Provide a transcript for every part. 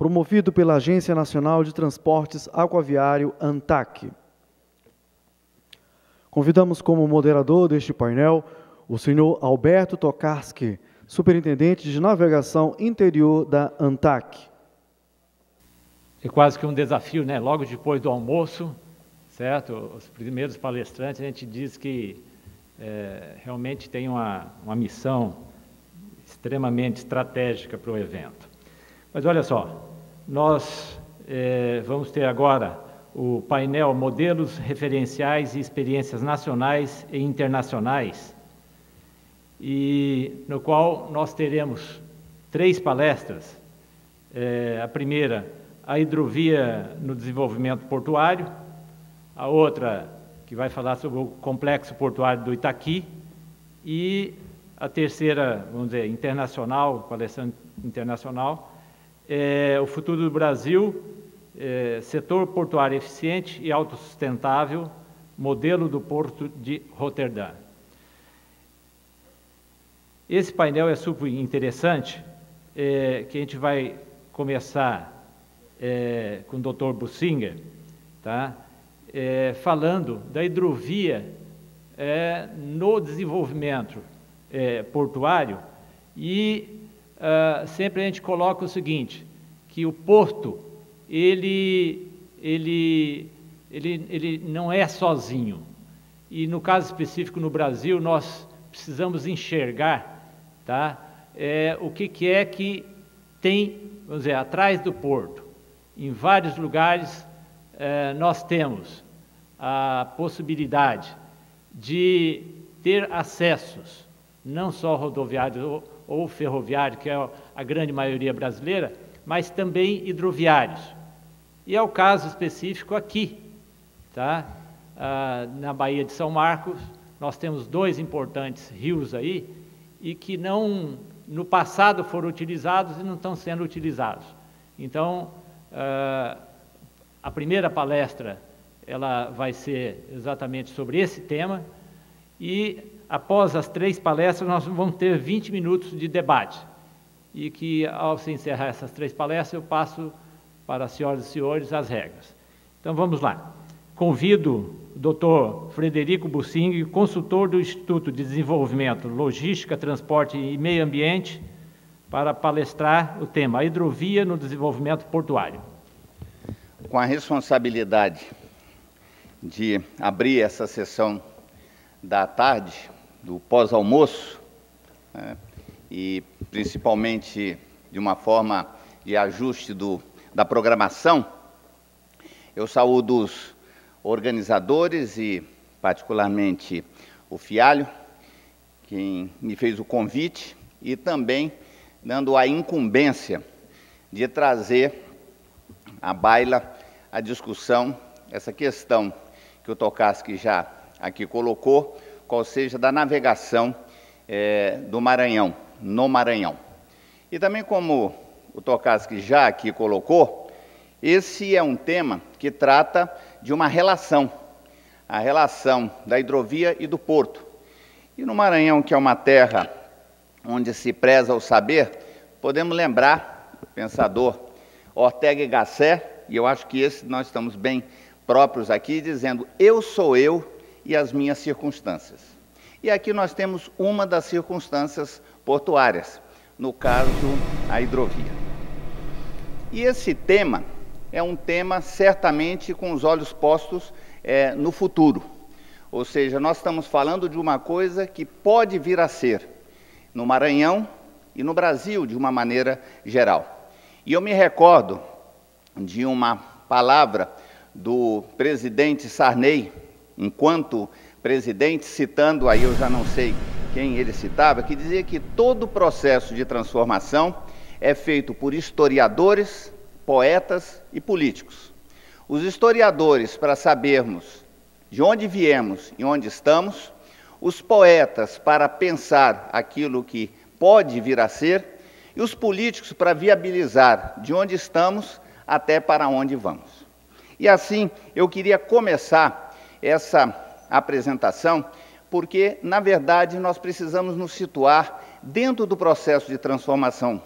promovido pela Agência Nacional de Transportes Aquaviário, ANTAQ. Convidamos como moderador deste painel o senhor Alberto Tokarski, superintendente de navegação interior da ANTAQ. É quase que um desafio, né? Logo depois do almoço, certo? Os primeiros palestrantes, a gente diz que realmente tem uma missão extremamente estratégica para o evento. Mas olha só, nós vamos ter agora o painel Modelos Referenciais e Experiências Nacionais e Internacionais, e no qual nós teremos 3 palestras. A primeira, a hidrovia no desenvolvimento portuário, a outra, que vai falar sobre o complexo portuário do Itaqui, e a terceira, vamos dizer, internacional, palestrante internacional, o futuro do Brasil, setor portuário eficiente e autossustentável, modelo do Porto de Roterdã. Esse painel é super interessante, que a gente vai começar com o Dr. Bussinger, tá? Falando da hidrovia no desenvolvimento portuário, e sempre a gente coloca o seguinte, que o porto ele não é sozinho, e no caso específico no Brasil nós precisamos enxergar, tá? O que é que tem, vamos dizer, atrás do porto. Em vários lugares nós temos a possibilidade de ter acessos, não só rodoviários ou ferroviários, que é a grande maioria brasileira, mas também hidroviários. E é o caso específico aqui, tá? Na Baía de São Marcos, nós temos 2 importantes rios aí, e que não, no passado foram utilizados e não estão sendo utilizados. Então, a primeira palestra, ela vai ser exatamente sobre esse tema, e após as 3 palestras nós vamos ter 20 minutos de debate, e que ao se encerrar essas 3 palestras eu passo para as senhoras e senhores as regras. Então vamos lá. Convido o Dr. Frederico Bussinger, consultor do Instituto de Desenvolvimento, Logística, Transporte e Meio Ambiente, para palestrar o tema a hidrovia no desenvolvimento portuário. Com a responsabilidade de abrir essa sessão da tarde, do pós-almoço, né, e principalmente de uma forma de ajuste da programação, eu saúdo os organizadores e particularmente o Fialho, quem me fez o convite, e também dando a incumbência de trazer à baila a discussão, essa questão que o Tokarski já aqui colocou, qual seja da navegação do Maranhão, no Maranhão. E também, como o Tokarski já aqui colocou, esse é um tema que trata de uma relação, a relação da hidrovia e do porto. E no Maranhão, que é uma terra onde se preza o saber, podemos lembrar o pensador Ortega y Gasset, e eu acho que esse nós estamos bem próprios aqui, dizendo: eu sou eu e as minhas circunstâncias. E aqui nós temos uma das circunstâncias portuárias, no caso, a hidrovia. E esse tema é um tema certamente com os olhos postos no futuro. Ou seja, nós estamos falando de uma coisa que pode vir a ser no Maranhão e no Brasil de uma maneira geral. E eu me recordo de uma palavra do presidente Sarney, enquanto presidente, citando, aí eu já não sei quem ele citava, que dizia que todo o processo de transformação é feito por historiadores, poetas e políticos. Os historiadores, para sabermos de onde viemos e onde estamos, os poetas, para pensar aquilo que pode vir a ser, e os políticos, para viabilizar de onde estamos até para onde vamos. E assim, eu queria começar essa apresentação, porque, na verdade, nós precisamos nos situar dentro do processo de transformação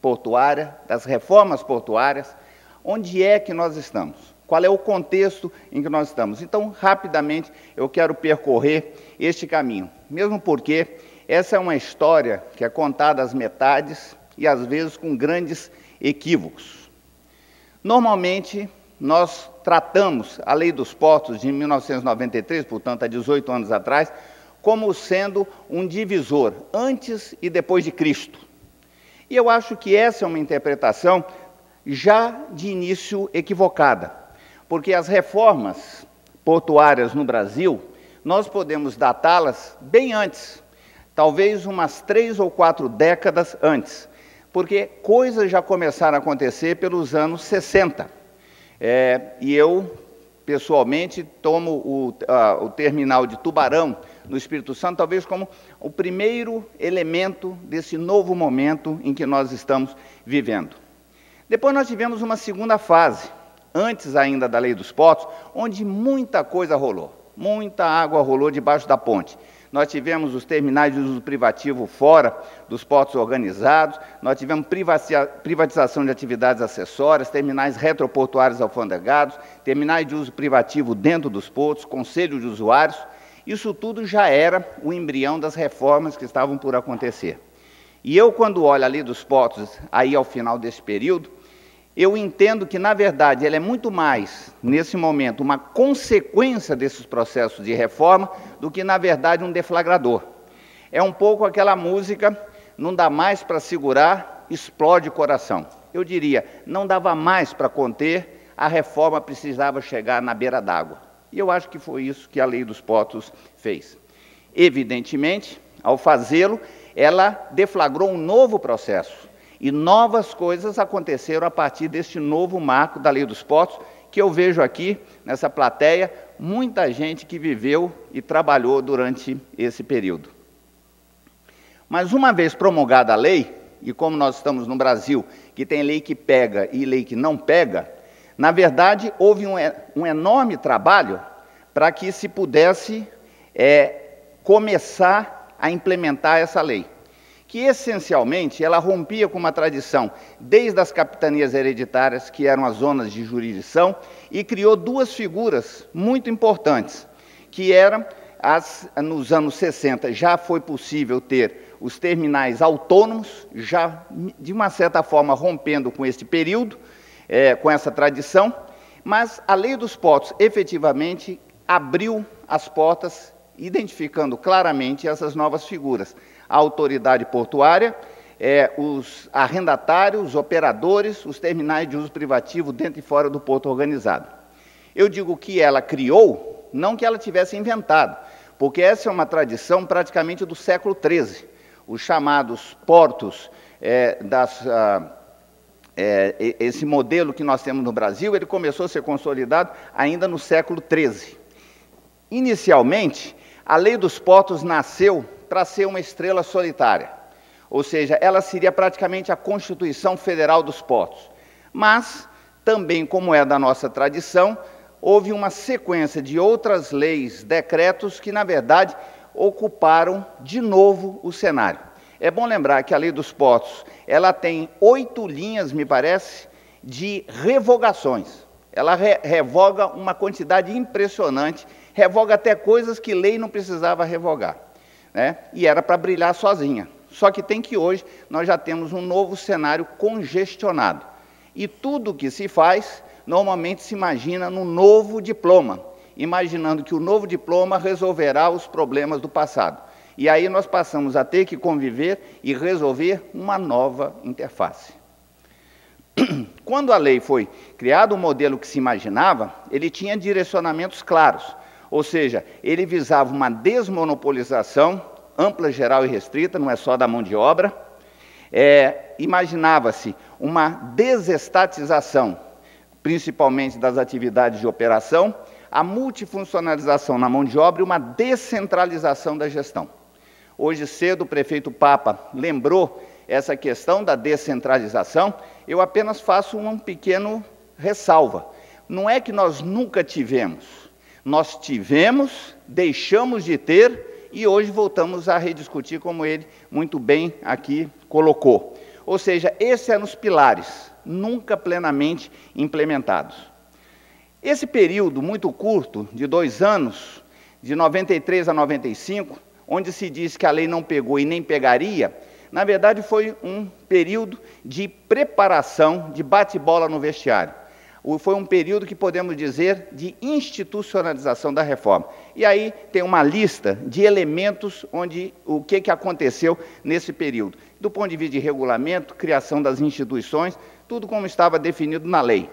portuária, das reformas portuárias, onde é que nós estamos? Qual é o contexto em que nós estamos? Então, rapidamente, eu quero percorrer este caminho, mesmo porque essa é uma história que é contada às metades e, às vezes, com grandes equívocos. Normalmente, nós tratamos a Lei dos Portos de 1993, portanto, há 18 anos atrás, como sendo um divisor antes e depois de Cristo. E eu acho que essa é uma interpretação já de início equivocada, porque as reformas portuárias no Brasil, nós podemos datá-las bem antes, talvez umas 3 ou 4 décadas antes, porque coisas já começaram a acontecer pelos anos 60. E eu, pessoalmente, tomo o terminal de Tubarão, no Espírito Santo, talvez como o primeiro elemento desse novo momento em que nós estamos vivendo. Depois nós tivemos uma segunda fase, antes ainda da Lei dos Portos, onde muita coisa rolou, muita água rolou debaixo da ponte. Nós tivemos os terminais de uso privativo fora dos portos organizados, nós tivemos privatização de atividades acessórias, terminais retroportuários alfandegados, terminais de uso privativo dentro dos portos, conselho de usuários. Isso tudo já era o embrião das reformas que estavam por acontecer. E eu, quando olho a Lei dos Portos, aí ao final desse período, eu entendo que, na verdade, ela é muito mais, nesse momento, uma consequência desses processos de reforma do que, na verdade, um deflagrador. É um pouco aquela música, não dá mais para segurar, explode o coração. Eu diria, não dava mais para conter, a reforma precisava chegar na beira d'água. E eu acho que foi isso que a Lei dos Portos fez. Evidentemente, ao fazê-lo, ela deflagrou um novo processo. E novas coisas aconteceram a partir deste novo marco da Lei dos Portos, que eu vejo aqui, nessa plateia, muita gente que viveu e trabalhou durante esse período. Mas uma vez promulgada a lei, e como nós estamos no Brasil, que tem lei que pega e lei que não pega, na verdade, houve um enorme trabalho para que se pudesse começar a implementar essa lei, que essencialmente ela rompia com uma tradição desde as capitanias hereditárias, que eram as zonas de jurisdição, e criou duas figuras muito importantes, que eram, nos anos 60 já foi possível ter os terminais autônomos, já de uma certa forma rompendo com este período, com essa tradição, mas a Lei dos Portos efetivamente abriu as portas, identificando claramente essas novas figuras. A autoridade portuária, os arrendatários, os operadores, os terminais de uso privativo dentro e fora do porto organizado. Eu digo que ela criou, não que ela tivesse inventado, porque essa é uma tradição praticamente do século XIII. Os chamados portos, esse modelo que nós temos no Brasil, ele começou a ser consolidado ainda no século XIII. Inicialmente, a Lei dos Portos nasceu para ser uma estrela solitária, ou seja, ela seria praticamente a Constituição Federal dos Portos. Mas, também como é da nossa tradição, houve uma sequência de outras leis, decretos, que, na verdade, ocuparam de novo o cenário. É bom lembrar que a Lei dos Portos, ela tem 8 linhas, me parece, de revogações. Ela revoga uma quantidade impressionante, revoga até coisas que lei não precisava revogar, né? E era para brilhar sozinha. Só que tem que hoje nós já temos um novo cenário congestionado. E tudo que se faz, normalmente se imagina num novo diploma, imaginando que o novo diploma resolverá os problemas do passado. E aí nós passamos a ter que conviver e resolver uma nova interface. Quando a lei foi criada, o modelo que se imaginava, ele tinha direcionamentos claros, ou seja, ele visava uma desmonopolização ampla, geral e restrita, não é só da mão de obra. Imaginava-se uma desestatização, principalmente das atividades de operação, a multifuncionalização na mão de obra e uma descentralização da gestão. Hoje cedo o prefeito Papa lembrou essa questão da descentralização, eu apenas faço um pequeno ressalva. Não é que nós nunca tivemos, nós tivemos, deixamos de ter e hoje voltamos a rediscutir, como ele muito bem aqui colocou. Ou seja, esses eram os pilares, nunca plenamente implementados. Esse período muito curto, de 2 anos, de 93 a 95, onde se diz que a lei não pegou e nem pegaria, na verdade foi um período de preparação, de bate-bola no vestiário. Foi um período que podemos dizer de institucionalização da reforma. E aí tem uma lista de elementos onde o que aconteceu nesse período. Do ponto de vista de regulamento, criação das instituições, tudo como estava definido na lei.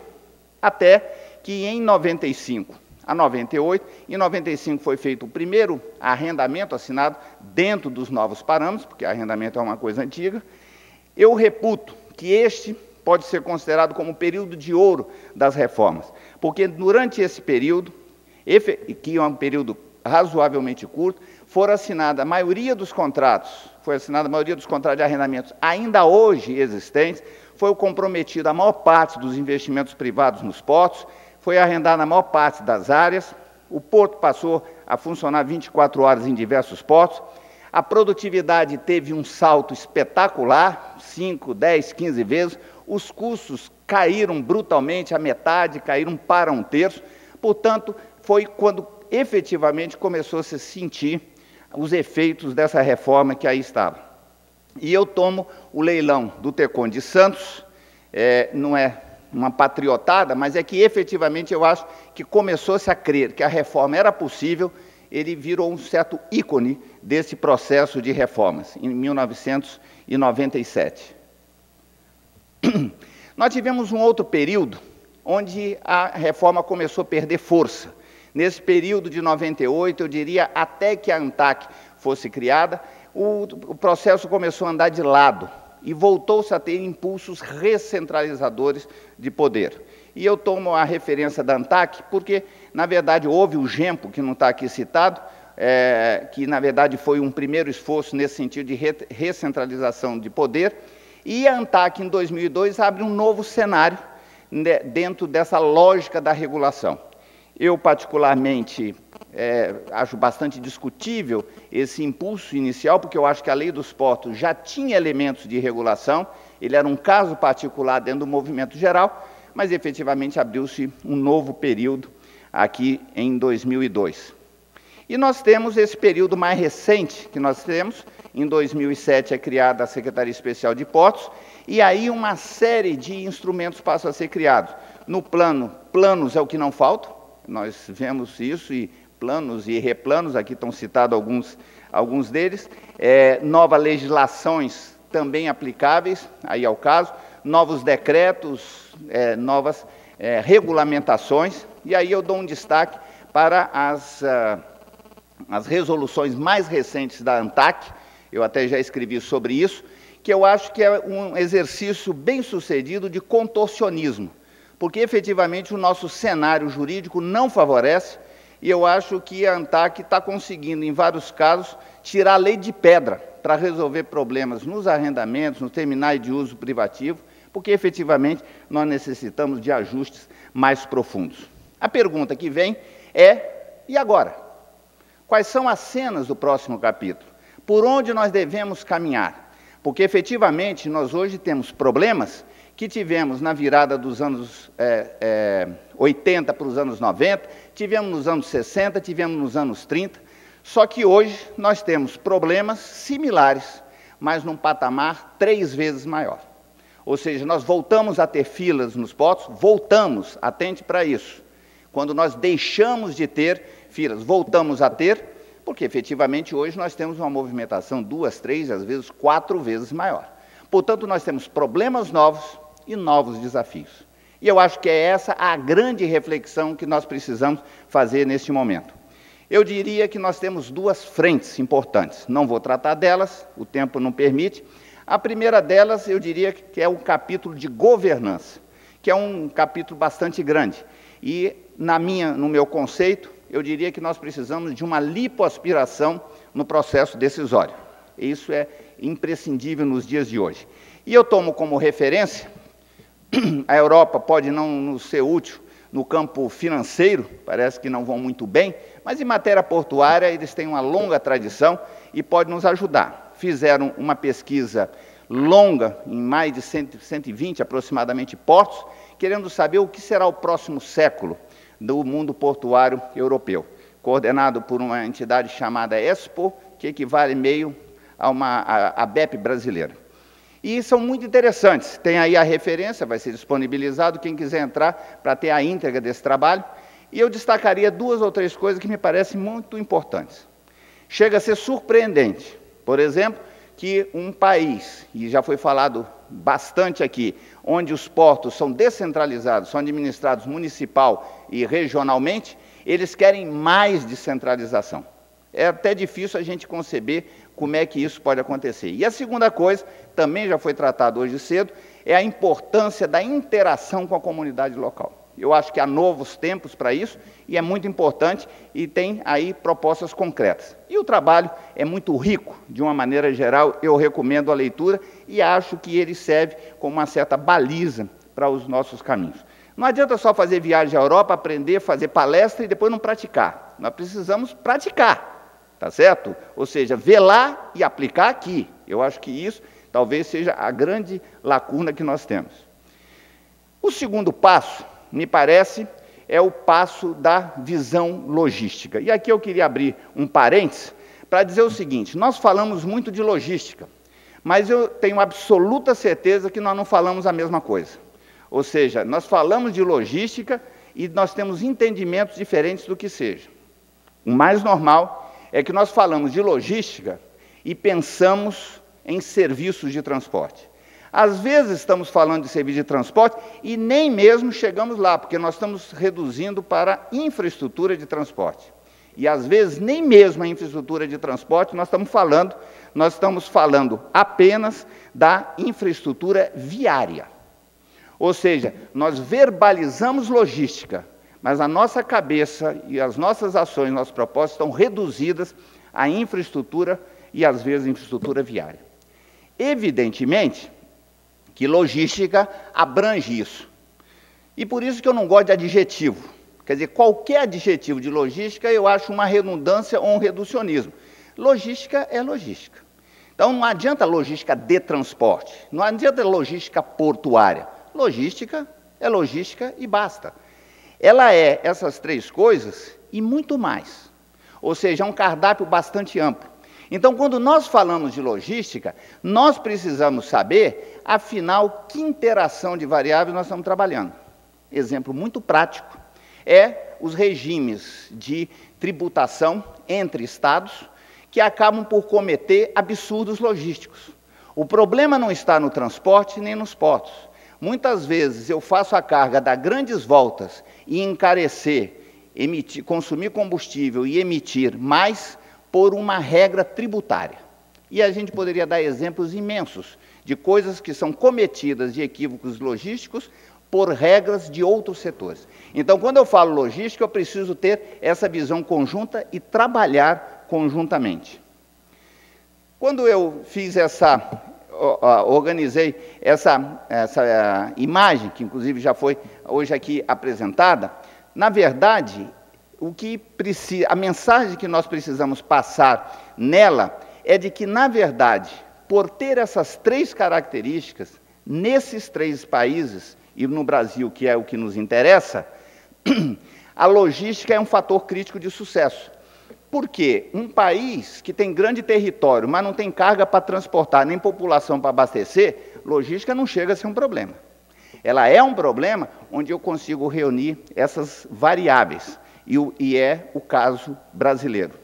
Até que em 95 a 98, em 95 foi feito o primeiro arrendamento assinado dentro dos novos parâmetros, porque arrendamento é uma coisa antiga. Eu reputo que este pode ser considerado como o período de ouro das reformas, porque durante esse período, que é um período razoavelmente curto, foram assinada a maioria dos contratos, de arrendamentos ainda hoje existentes, foi comprometida a maior parte dos investimentos privados nos portos, foi arrendada a maior parte das áreas, o porto passou a funcionar 24 horas em diversos portos, a produtividade teve um salto espetacular, 5, 10, 15 vezes, os custos caíram brutalmente, a metade, caíram para 1/3, portanto, foi quando efetivamente começou a se sentir os efeitos dessa reforma que aí estava. E eu tomo o leilão do Tecon de Santos, não é uma patriotada, mas é que efetivamente eu acho que começou-se a crer que a reforma era possível, ele virou um certo ícone desse processo de reformas, em 1997. Nós tivemos um outro período onde a reforma começou a perder força. Nesse período de 98, eu diria, até que a ANTAC fosse criada, o processo começou a andar de lado e voltou-se a ter impulsos recentralizadores de poder. E eu tomo a referência da ANTAC porque, na verdade, houve o GEMPO, que não está aqui citado, que, na verdade, foi um primeiro esforço nesse sentido de recentralização de poder, e a ANTAC, em 2002, abre um novo cenário dentro dessa lógica da regulação. Eu, particularmente, acho bastante discutível esse impulso inicial, porque eu acho que a Lei dos Portos já tinha elementos de regulação, ele era um caso particular dentro do movimento geral, mas efetivamente abriu-se um novo período aqui em 2002. E nós temos esse período mais recente que nós temos, em 2007 é criada a Secretaria Especial de Portos, e aí uma série de instrumentos passam a ser criados. No plano, planos é o que não falta, nós vemos isso, e planos e replanos, aqui estão citados alguns deles, novas legislações também aplicáveis, aí ao caso, novos decretos, novas regulamentações, e aí eu dou um destaque para as resoluções mais recentes da ANTAC, eu até já escrevi sobre isso, que eu acho que é um exercício bem sucedido de contorcionismo, porque efetivamente o nosso cenário jurídico não favorece, e eu acho que a ANTAC está conseguindo, em vários casos, tirar a lei de pedra para resolver problemas nos arrendamentos, nos terminais de uso privativo, porque efetivamente nós necessitamos de ajustes mais profundos. A pergunta que vem e agora? Quais são as cenas do próximo capítulo? Por onde nós devemos caminhar? Porque, efetivamente, nós hoje temos problemas que tivemos na virada dos anos 80 para os anos 90, tivemos nos anos 60, tivemos nos anos 30, só que hoje nós temos problemas similares, mas num patamar 3 vezes maior. Ou seja, nós voltamos a ter filas nos portos, atente para isso. Quando nós deixamos de ter filas, voltamos a ter, porque efetivamente hoje nós temos uma movimentação 2, 3, às vezes 4 vezes maior. Portanto, nós temos problemas novos e novos desafios. E eu acho que é essa a grande reflexão que nós precisamos fazer neste momento. Eu diria que nós temos 2 frentes importantes. Não vou tratar delas, o tempo não permite. A primeira delas, eu diria que é o capítulo de governança, que é um capítulo bastante grande. E, no meu conceito, eu diria que nós precisamos de uma lipoaspiração no processo decisório. Isso é imprescindível nos dias de hoje. E eu tomo como referência, a Europa pode não nos ser útil no campo financeiro, parece que não vão muito bem, mas em matéria portuária eles têm uma longa tradição e podem nos ajudar. Fizeram uma pesquisa longa, em mais de 120 aproximadamente portos, querendo saber o que será o próximo século do mundo portuário europeu, coordenado por uma entidade chamada Expo, que equivale meio a BEP brasileira. E são muito interessantes, tem aí a referência, vai ser disponibilizado, quem quiser entrar para ter a íntegra desse trabalho, e eu destacaria 2 ou 3 coisas que me parecem muito importantes. Chega a ser surpreendente, por exemplo, que um país, e já foi falado bastante aqui, onde os portos são descentralizados, são administrados municipal e regionalmente, eles querem mais descentralização. É até difícil a gente conceber como é que isso pode acontecer. E a segunda coisa, também já foi tratado hoje cedo, é a importância da interação com a comunidade local. Eu acho que há novos tempos para isso, e é muito importante, e tem aí propostas concretas. E o trabalho é muito rico, de uma maneira geral, eu recomendo a leitura, e acho que ele serve como uma certa baliza para os nossos caminhos. Não adianta só fazer viagem à Europa, aprender, fazer palestra e depois não praticar. Nós precisamos praticar, tá certo? Ou seja, ver lá e aplicar aqui. Eu acho que isso talvez seja a grande lacuna que nós temos. O segundo passo, me parece, é o passo da visão logística. E aqui eu queria abrir um parênteses para dizer o seguinte: nós falamos muito de logística, mas eu tenho absoluta certeza que nós não falamos a mesma coisa. Ou seja, nós falamos de logística e nós temos entendimentos diferentes do que seja. O mais normal é que nós falamos de logística e pensamos em serviços de transporte. Às vezes estamos falando de serviço de transporte e nem mesmo chegamos lá, porque nós estamos reduzindo para infraestrutura de transporte. E às vezes nem mesmo a infraestrutura de transporte nós estamos falando apenas da infraestrutura viária. Ou seja, nós verbalizamos logística, mas a nossa cabeça e as nossas ações, nossas propostas estão reduzidas à infraestrutura e às vezes infraestrutura viária. Evidentemente que logística abrange isso. E por isso que eu não gosto de adjetivo. Quer dizer, qualquer adjetivo de logística eu acho uma redundância ou um reducionismo. Logística é logística. Então não adianta logística de transporte, não adianta logística portuária. Logística é logística e basta. Ela é essas 3 coisas e muito mais. Ou seja, é um cardápio bastante amplo. Então, quando nós falamos de logística, nós precisamos saber, afinal, que interação de variáveis nós estamos trabalhando. Exemplo muito prático é os regimes de tributação entre estados que acabam por cometer absurdos logísticos. O problema não está no transporte nem nos portos. Muitas vezes eu faço a carga, dar grandes voltas e encarecer, consumir combustível e emitir mais por uma regra tributária. E a gente poderia dar exemplos imensos de coisas que são cometidas de equívocos logísticos por regras de outros setores. Então, quando eu falo logística, eu preciso ter essa visão conjunta e trabalhar conjuntamente. Quando eu fiz organizei essa imagem, que inclusive já foi hoje aqui apresentada, na verdade, a mensagem que nós precisamos passar nela é de que, na verdade, por ter essas 3 características, nesses 3 países, e no Brasil, que é o que nos interessa, a logística é um fator crítico de sucesso. Por quê? Um país que tem grande território, mas não tem carga para transportar, nem população para abastecer, logística não chega a ser um problema. Ela é um problema onde eu consigo reunir essas variáveis. E é o caso brasileiro.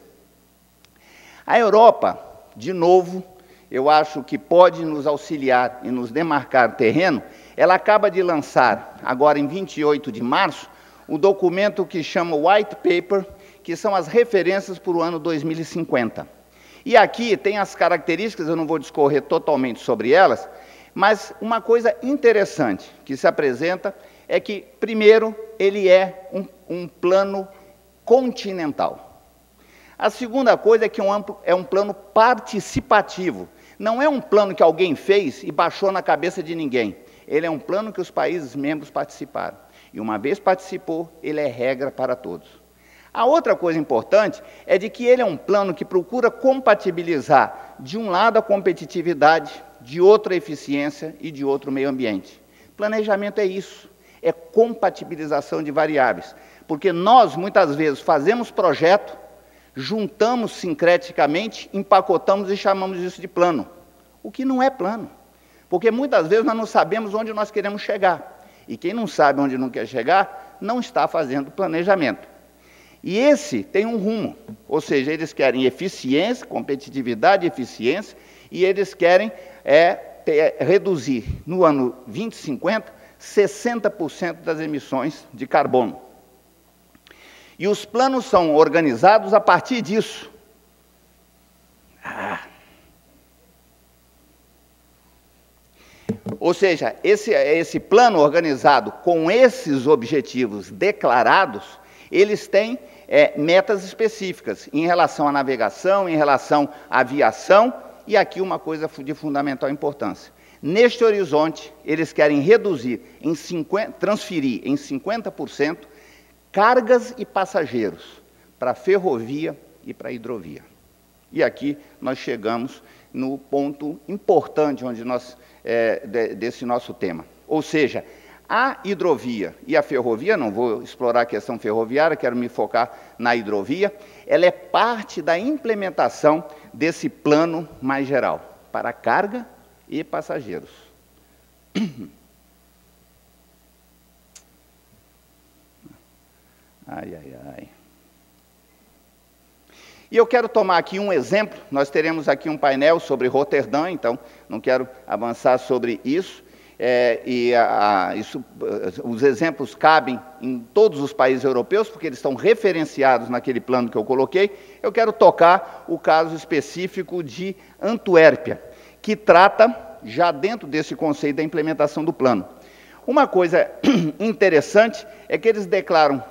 A Europa, de novo, eu acho que pode nos auxiliar e nos demarcar terreno. Ela acaba de lançar, agora em 28 de março, o documento que chama White Paper, que são as referências para o ano 2050. E aqui tem as características, eu não vou discorrer totalmente sobre elas, mas uma coisa interessante que se apresenta é que, primeiro, ele é um plano continental. A segunda coisa é que é um plano participativo. Não é um plano que alguém fez e baixou na cabeça de ninguém. Ele é um plano que os países membros participaram. E uma vez participou, ele é regra para todos. A outra coisa importante é de que ele é um plano que procura compatibilizar, de um lado, a competitividade de outra eficiência e de outro meio ambiente. Planejamento é isso, é compatibilização de variáveis, porque nós, muitas vezes, fazemos projeto, juntamos sincreticamente, empacotamos e chamamos isso de plano, o que não é plano, porque muitas vezes nós não sabemos onde nós queremos chegar, e quem não sabe onde não quer chegar, não está fazendo planejamento. E esse tem um rumo, ou seja, eles querem eficiência, competitividade, eficiência, e eles querem reduzir, no ano 2050, 60% das emissões de carbono. E os planos são organizados a partir disso. Ou seja, esse plano organizado com esses objetivos declarados, eles têm metas específicas em relação à navegação, em relação à aviação, e aqui uma coisa de fundamental importância. Neste horizonte, eles querem transferir em 50% cargas e passageiros para a ferrovia e para a hidrovia. E aqui nós chegamos no ponto importante desse nosso tema. Ou seja, a hidrovia e a ferrovia, não vou explorar a questão ferroviária, quero me focar na hidrovia, ela é parte da implementação desse plano mais geral, para carga e passageiros. Ai, ai, ai. E eu quero tomar aqui um exemplo, nós teremos aqui um painel sobre Roterdã, então não quero avançar sobre isso, os exemplos cabem em todos os países europeus, porque eles estão referenciados naquele plano que eu coloquei. Eu quero tocar o caso específico de Antuérpia, que trata, já dentro desse conceito da implementação do plano. Uma coisa interessante é que eles declaram,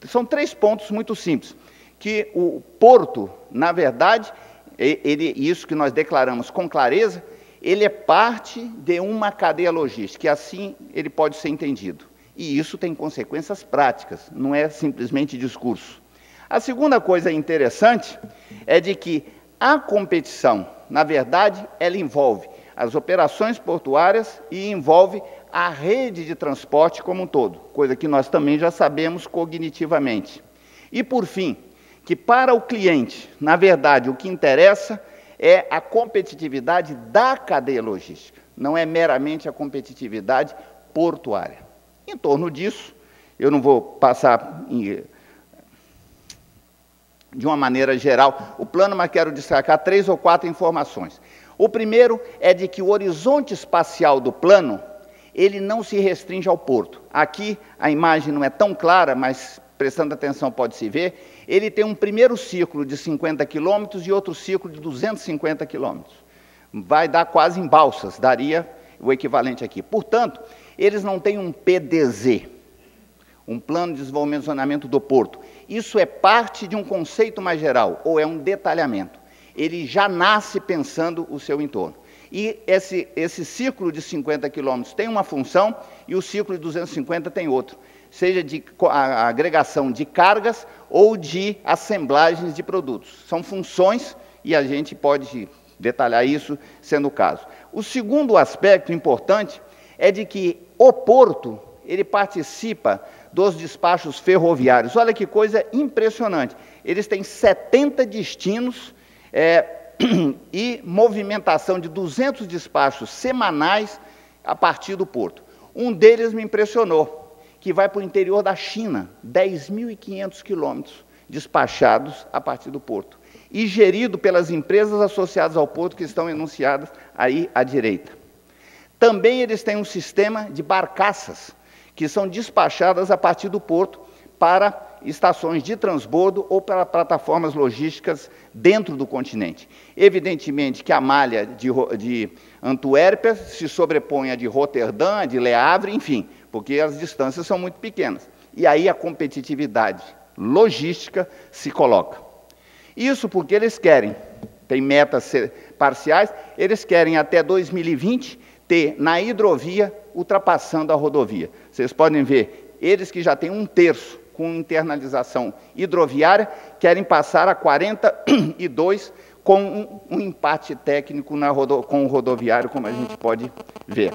são 3 pontos muito simples, que o porto, na verdade, isso que nós declaramos com clareza, ele é parte de uma cadeia logística, e assim ele pode ser entendido. E isso tem consequências práticas, não é simplesmente discurso. A segunda coisa interessante é de que a competição, na verdade, ela envolve as operações portuárias e envolve a rede de transporte como um todo, coisa que nós também já sabemos cognitivamente. E, por fim, que para o cliente, na verdade, o que interessa é a competitividade da cadeia logística, não é meramente a competitividade portuária. Em torno disso, eu não vou passar de uma maneira geral o plano, mas quero destacar 3 ou 4 informações. O primeiro é de que o horizonte espacial do plano, ele não se restringe ao porto. Aqui a imagem não é tão clara, mas prestando atenção pode-se ver, ele tem um primeiro ciclo de 50 quilômetros e outro ciclo de 250 quilômetros. Vai dar quase em balsas, daria o equivalente aqui. Portanto, eles não têm um PDZ, um Plano de Desenvolvimento e Zoneamento do Porto. Isso é parte de um conceito mais geral, ou é um detalhamento. Ele já nasce pensando o seu entorno. E esse ciclo de 50 quilômetros tem uma função e o ciclo de 250 tem outro, seja de a agregação de cargas ou de assemblagens de produtos. São funções e a gente pode detalhar isso sendo o caso. O segundo aspecto importante é de que o porto, ele participa dos despachos ferroviários. Olha que coisa impressionante. Eles têm 70 destinos e movimentação de 200 despachos semanais a partir do porto. Um deles me impressionou, que vai para o interior da China, 10.500 quilômetros despachados a partir do porto, e gerido pelas empresas associadas ao porto que estão enunciadas aí à direita. Também eles têm um sistema de barcaças, que são despachadas a partir do porto para estações de transbordo ou para plataformas logísticas dentro do continente. Evidentemente que a malha de Antuérpia se sobrepõe à de Roterdã, a de Le Havre, enfim, porque as distâncias são muito pequenas. E aí a competitividade logística se coloca. Isso porque eles querem, tem metas parciais, eles querem até 2020 ter na hidrovia ultrapassando a rodovia. Vocês podem ver, eles que já têm 1/3 com internalização hidroviária, querem passar a 42 com um empate técnico com o rodoviário, como a gente pode ver.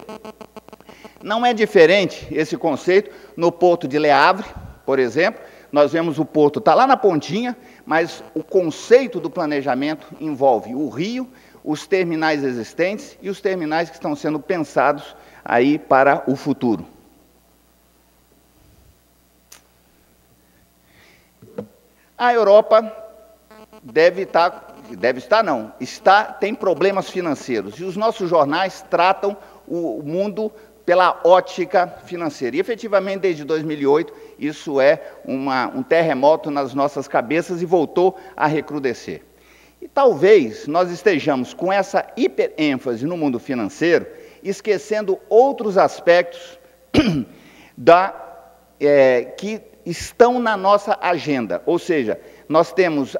Não é diferente esse conceito no porto de Le Havre, por exemplo. Nós vemos o porto está lá na pontinha, mas o conceito do planejamento envolve o rio, os terminais existentes e os terminais que estão sendo pensados aí para o futuro. A Europa tem problemas financeiros, e os nossos jornais tratam o mundo pela ótica financeira. E, efetivamente, desde 2008, isso é um terremoto nas nossas cabeças e voltou a recrudescer. E talvez nós estejamos com essa hiperênfase no mundo financeiro, esquecendo outros aspectos que estão na nossa agenda. Ou seja, nós temos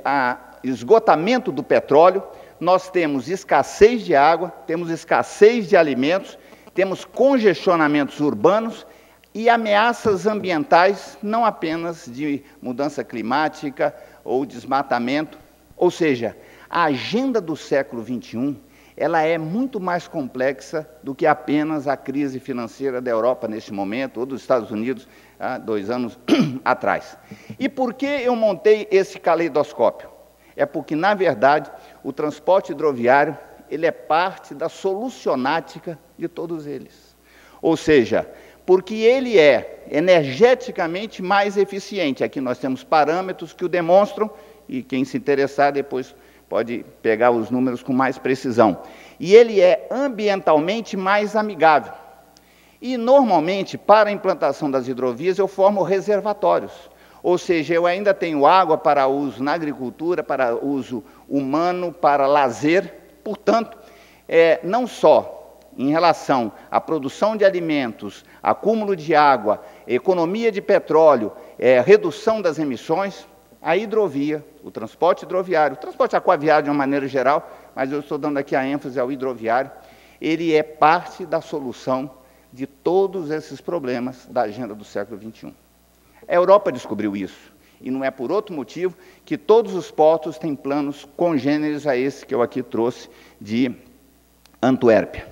esgotamento do petróleo, nós temos escassez de água, temos escassez de alimentos, temos congestionamentos urbanos e ameaças ambientais, não apenas de mudança climática ou desmatamento. Ou seja, a agenda do século XXI, ela é muito mais complexa do que apenas a crise financeira da Europa neste momento, ou dos Estados Unidos há 2 anos atrás. E por que eu montei esse caleidoscópio? É porque, na verdade, o transporte hidroviário ele é parte da solucionática de todos eles. Ou seja, porque ele é energeticamente mais eficiente. Aqui nós temos parâmetros que o demonstram, e quem se interessar depois pode pegar os números com mais precisão. E ele é ambientalmente mais amigável. E, normalmente, para a implantação das hidrovias, eu formo reservatórios. Ou seja, eu ainda tenho água para uso na agricultura, para uso humano, para lazer. Portanto, não só em relação à produção de alimentos, acúmulo de água, economia de petróleo, redução das emissões, a hidrovia, o transporte hidroviário, o transporte aquaviário de uma maneira geral, mas eu estou dando aqui a ênfase ao hidroviário, ele é parte da solução de todos esses problemas da agenda do século XXI. A Europa descobriu isso, e não é por outro motivo que todos os portos têm planos congêneres a esse que eu aqui trouxe de Antuérpia.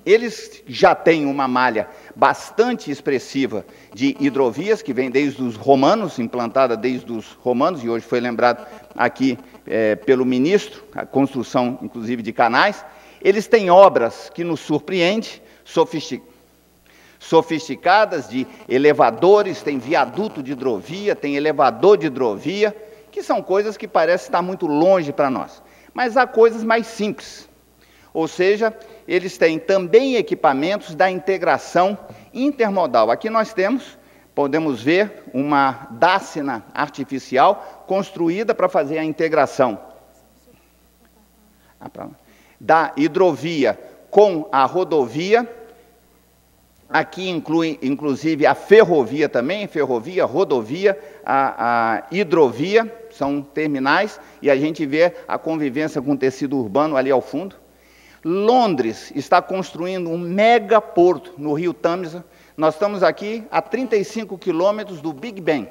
Eles já têm uma malha bastante expressiva de hidrovias, que vem desde os romanos, implantada desde os romanos, e hoje foi lembrado aqui pelo ministro, a construção, inclusive, de canais. Eles têm obras que nos surpreendem, sofisticadas, de elevadores, tem viaduto de hidrovia, tem elevador de hidrovia, que são coisas que parecem estar muito longe para nós. Mas há coisas mais simples. Ou seja, eles têm também equipamentos da integração intermodal. Aqui nós podemos ver uma dácina artificial construída para fazer a integração da hidrovia com a rodovia. Aqui inclui, inclusive, a ferrovia também, ferrovia, rodovia, a hidrovia, são terminais, e a gente vê a convivência com o tecido urbano ali ao fundo. Londres está construindo um megaporto no rio Tâmisa. Nós estamos aqui a 35 quilômetros do Big Ben.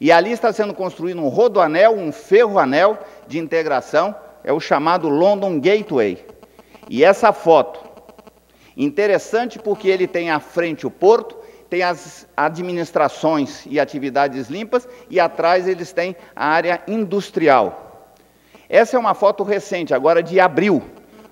E ali está sendo construído um rodoanel, um ferroanel de integração, é o chamado London Gateway. E essa foto, interessante porque ele tem à frente o porto, tem as administrações e atividades limpas, e atrás eles têm a área industrial. Essa é uma foto recente, agora de abril,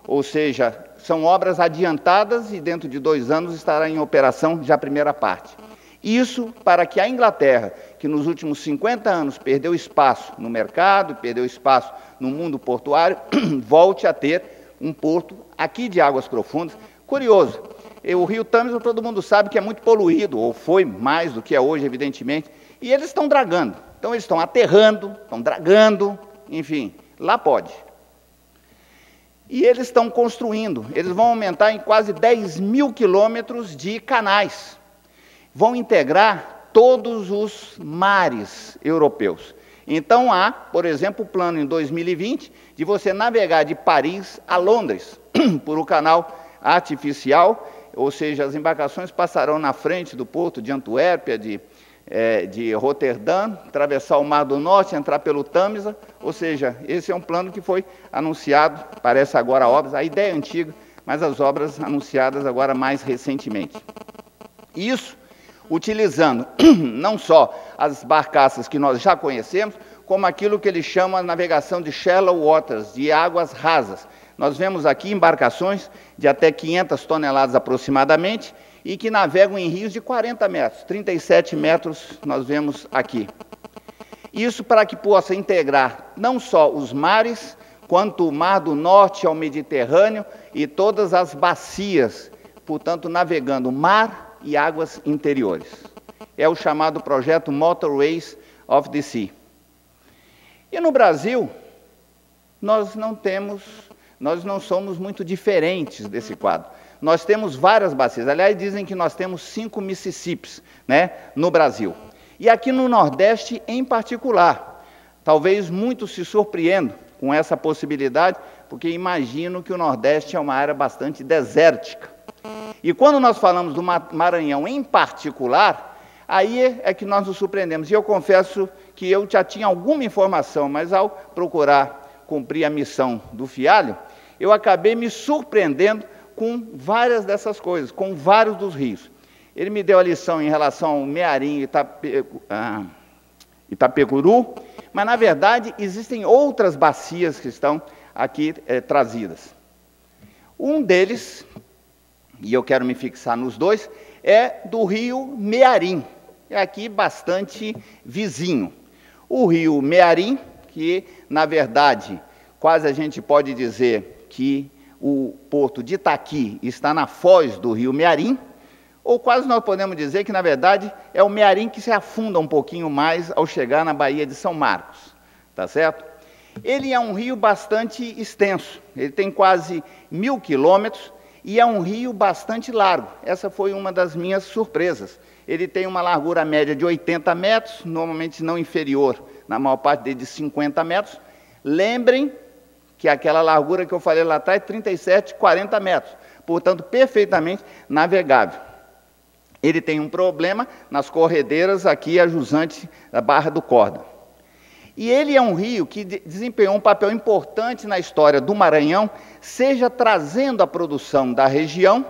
ou seja, são obras adiantadas e dentro de 2 anos estará em operação já a primeira parte. Isso para que a Inglaterra, que nos últimos 50 anos perdeu espaço no mercado, perdeu espaço no mundo portuário, volte a ter um porto aqui de águas profundas. Curioso, o rio Tâmisa todo mundo sabe que é muito poluído, ou foi mais do que é hoje, evidentemente, e eles estão dragando. Então eles estão aterrando, estão dragando, enfim, lá pode. E eles estão construindo, eles vão aumentar em quase 10 mil quilômetros de canais. Vão integrar todos os mares europeus. Então há, por exemplo, o plano em 2020 de você navegar de Paris a Londres por um canal artificial, ou seja, as embarcações passarão na frente do porto de Antuérpia, de Roterdã, atravessar o Mar do Norte, entrar pelo Tâmisa, ou seja, esse é um plano que foi anunciado, parece agora obras, a ideia é antiga, mas as obras anunciadas agora mais recentemente. Isso utilizando não só as barcaças que nós já conhecemos, como aquilo que eles chamam a navegação de shallow waters, de águas rasas. Nós vemos aqui embarcações de até 500 toneladas aproximadamente, e que navegam em rios de 40 metros, 37 metros nós vemos aqui. Isso para que possa integrar não só os mares, quanto o Mar do Norte ao Mediterrâneo e todas as bacias, portanto, navegando mar e águas interiores. É o chamado projeto Motorways of the Sea. E no Brasil, nós não somos muito diferentes desse quadro. Nós temos várias bacias, aliás, dizem que nós temos 5 Mississippis, né, no Brasil. E aqui no Nordeste em particular, talvez muitos se surpreendam com essa possibilidade, porque imagino que o Nordeste é uma área bastante desértica. E quando nós falamos do Maranhão em particular, aí é que nós nos surpreendemos. E eu confesso que eu já tinha alguma informação, mas ao procurar cumprir a missão do Fialho, eu acabei me surpreendendo com várias dessas coisas, com vários dos rios. Ele me deu a lição em relação ao Mearim e Itapecuru, mas, na verdade, existem outras bacias que estão aqui trazidas. Um deles, e eu quero me fixar nos dois, é do rio Mearim, é aqui bastante vizinho. O rio Mearim, que, na verdade, quase a gente pode dizer que o porto de Itaqui está na foz do rio Mearim, ou quase nós podemos dizer que, na verdade, é o Mearim que se afunda um pouquinho mais ao chegar na Baía de São Marcos, tá certo? Ele é um rio bastante extenso, ele tem quase 1000 quilômetros e é um rio bastante largo. Essa foi uma das minhas surpresas. Ele tem uma largura média de 80 metros, normalmente não inferior, na maior parte dele, de 50 metros. Lembrem que aquela largura que eu falei lá atrás é 37, 40 metros, portanto, perfeitamente navegável. Ele tem um problema nas corredeiras aqui a jusante da Barra do Corda. E ele é um rio que desempenhou um papel importante na história do Maranhão, seja trazendo a produção da região,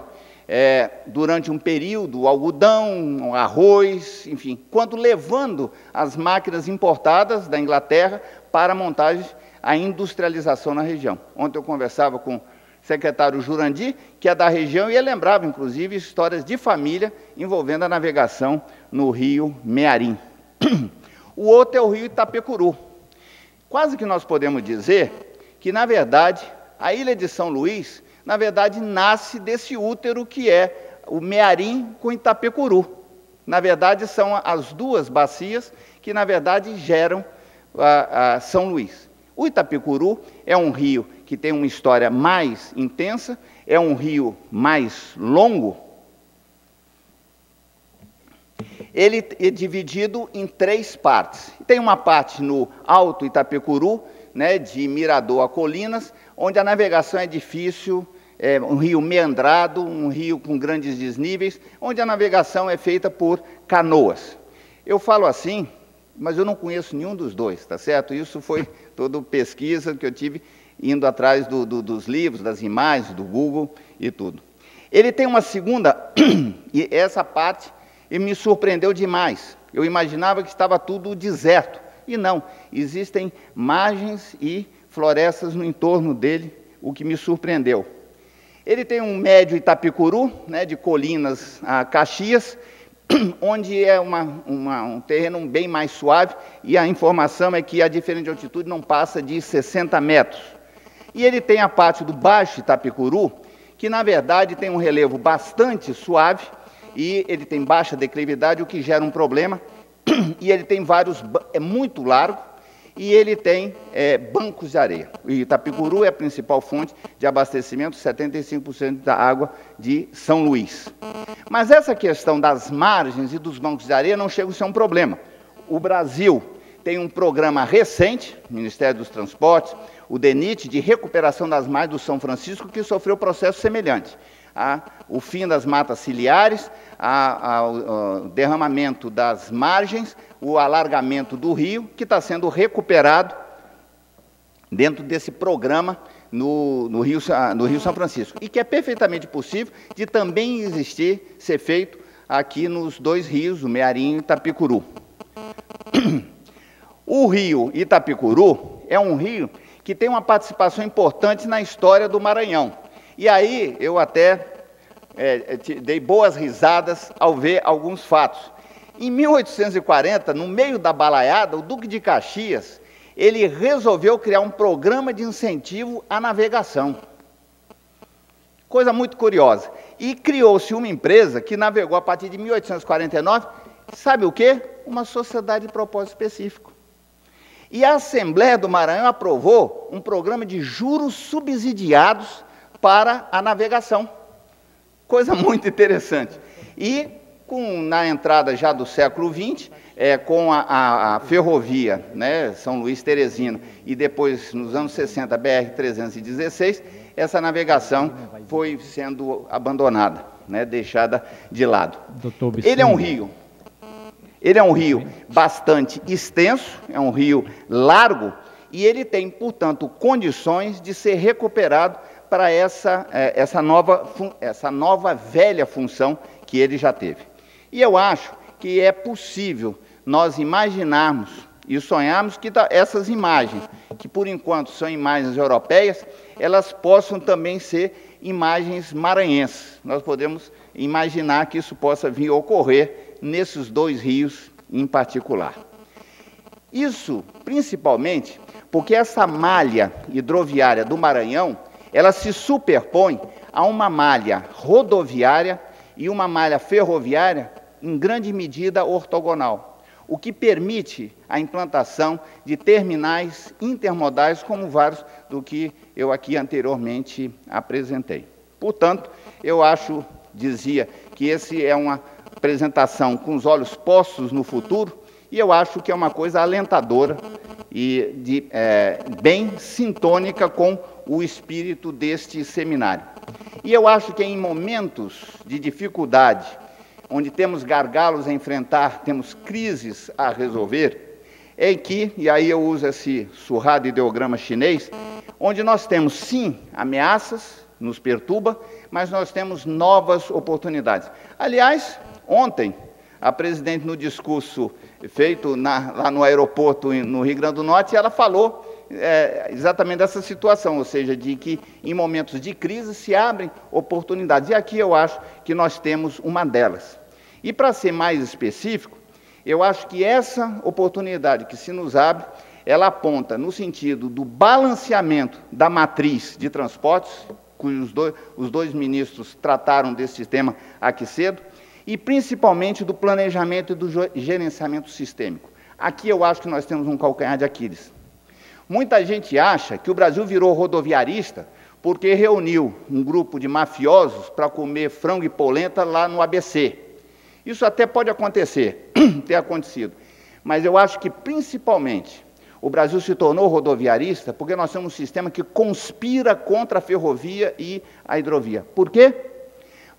durante um período, o algodão, o arroz, enfim, quanto levando as máquinas importadas da Inglaterra para a montagem, a industrialização na região. Ontem eu conversava com o secretário Jurandir, que é da região, e ele lembrava, inclusive, histórias de família envolvendo a navegação no rio Mearim. O outro é o rio Itapecuru. Quase que nós podemos dizer que, na verdade, a ilha de São Luís, na verdade, nasce desse útero que é o Mearim com Itapecuru. Na verdade, são as duas bacias que, na verdade, geram a São Luís. O Itapecuru é um rio que tem uma história mais intensa, é um rio mais longo. Ele é dividido em 3 partes. Tem uma parte no Alto Itapecuru, né, de Mirador a Colinas, onde a navegação é difícil, é um rio meandrado, um rio com grandes desníveis, onde a navegação é feita por canoas. Eu falo assim, mas eu não conheço nenhum dos dois, tá certo? Isso foi toda pesquisa que eu tive indo atrás dos livros, das imagens, do Google e tudo. Ele tem uma segunda, e essa parte me surpreendeu demais. Eu imaginava que estava tudo deserto, e não. Existem margens e florestas no entorno dele, o que me surpreendeu. Ele tem um médio Itapecuru, né, de Colinas a Caxias, onde é um terreno bem mais suave, e a informação é que a diferença de altitude não passa de 60 metros. E ele tem a parte do Baixo Itapecuru, que na verdade tem um relevo bastante suave, e ele tem baixa declividade, o que gera um problema, e ele tem é muito largo, e ele tem bancos de areia. O Itapecuru é a principal fonte de abastecimento, 75% da água de São Luís. Mas essa questão das margens e dos bancos de areia não chega a ser um problema. O Brasil tem um programa recente, o Ministério dos Transportes, o DENIT, de recuperação das margens do São Francisco, que sofreu processo semelhante. O fim das matas ciliares, ao derramamento das margens, o alargamento do rio, que está sendo recuperado dentro desse programa no Rio São Francisco, e que é perfeitamente possível de também existir, ser feito aqui nos dois rios, o Mearim e Itapicuru. O rio Itapicuru é um rio que tem uma participação importante na história do Maranhão. E aí eu até dei boas risadas ao ver alguns fatos. Em 1840, no meio da balaiada, o Duque de Caxias, ele resolveu criar um programa de incentivo à navegação. Coisa muito curiosa. E criou-se uma empresa que navegou a partir de 1849, sabe o quê? Uma sociedade de propósito específico. E a Assembleia do Maranhão aprovou um programa de juros subsidiados para a navegação. Coisa muito interessante. E na entrada já do século XX, com a ferrovia, né, São Luís Teresina, e depois, nos anos 60, a BR-316, essa navegação foi sendo abandonada, né, deixada de lado. Ele é um rio bastante extenso, é um rio largo, e ele tem, portanto, condições de ser recuperado para essa nova velha função que ele já teve. E eu acho que é possível nós imaginarmos e sonharmos que essas imagens, que por enquanto são imagens europeias, elas possam também ser imagens maranhenses. Nós podemos imaginar que isso possa vir a ocorrer nesses dois rios em particular. Isso, principalmente, porque essa malha hidroviária do Maranhão, ela se superpõe a uma malha rodoviária e uma malha ferroviária, em grande medida ortogonal, o que permite a implantação de terminais intermodais, como vários do que eu aqui anteriormente apresentei. Portanto, eu dizia que esse é uma apresentação com os olhos postos no futuro, e eu acho que é uma coisa alentadora e bem sintônica com o espírito deste seminário. E eu acho que em momentos de dificuldade, onde temos gargalos a enfrentar, temos crises a resolver, e aí eu uso esse surrado ideograma chinês, onde nós temos, sim, ameaças, nos perturba, mas nós temos novas oportunidades. Aliás, ontem, a presidente, no discurso feito lá no aeroporto, no Rio Grande do Norte, ela falou exatamente dessa situação, ou seja, de que em momentos de crise se abrem oportunidades. E aqui eu acho que nós temos uma delas. E para ser mais específico, eu acho que essa oportunidade que se nos abre, ela aponta no sentido do balanceamento da matriz de transportes, cujos os dois ministros trataram desse tema aqui cedo, e principalmente do planejamento e do gerenciamento sistêmico. Aqui eu acho que nós temos um calcanhar de Aquiles. Muita gente acha que o Brasil virou rodoviarista porque reuniu um grupo de mafiosos para comer frango e polenta lá no ABC. Isso até pode acontecer, ter acontecido, mas eu acho que, principalmente, o Brasil se tornou rodoviarista porque nós temos um sistema que conspira contra a ferrovia e a hidrovia. Por quê?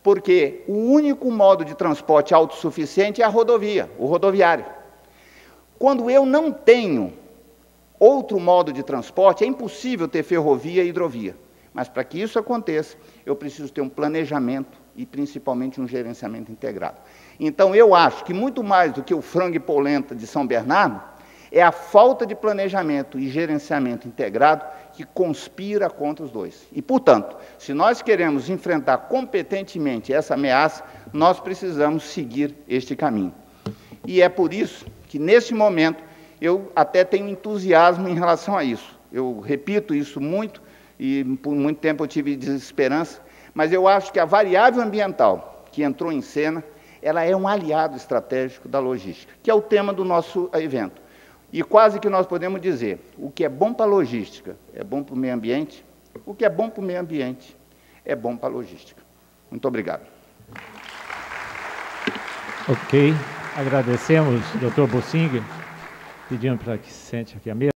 Porque o único modo de transporte autossuficiente é a rodovia, o rodoviário. Quando eu não tenho outro modo de transporte, é impossível ter ferrovia e hidrovia. Mas para que isso aconteça, eu preciso ter um planejamento e principalmente um gerenciamento integrado. Então eu acho que muito mais do que o frango e polenta de São Bernardo, é a falta de planejamento e gerenciamento integrado que conspira contra os dois. E, portanto, se nós queremos enfrentar competentemente essa ameaça, nós precisamos seguir este caminho. E é por isso que, neste momento, eu até tenho entusiasmo em relação a isso. Eu repito isso muito, e por muito tempo eu tive desesperança, mas eu acho que a variável ambiental que entrou em cena, ela é um aliado estratégico da logística, que é o tema do nosso evento. E quase que nós podemos dizer, o que é bom para a logística é bom para o meio ambiente, o que é bom para o meio ambiente é bom para a logística. Muito obrigado. Ok, agradecemos, Dr. Bossinger, pedindo para que se sente aqui à mesa.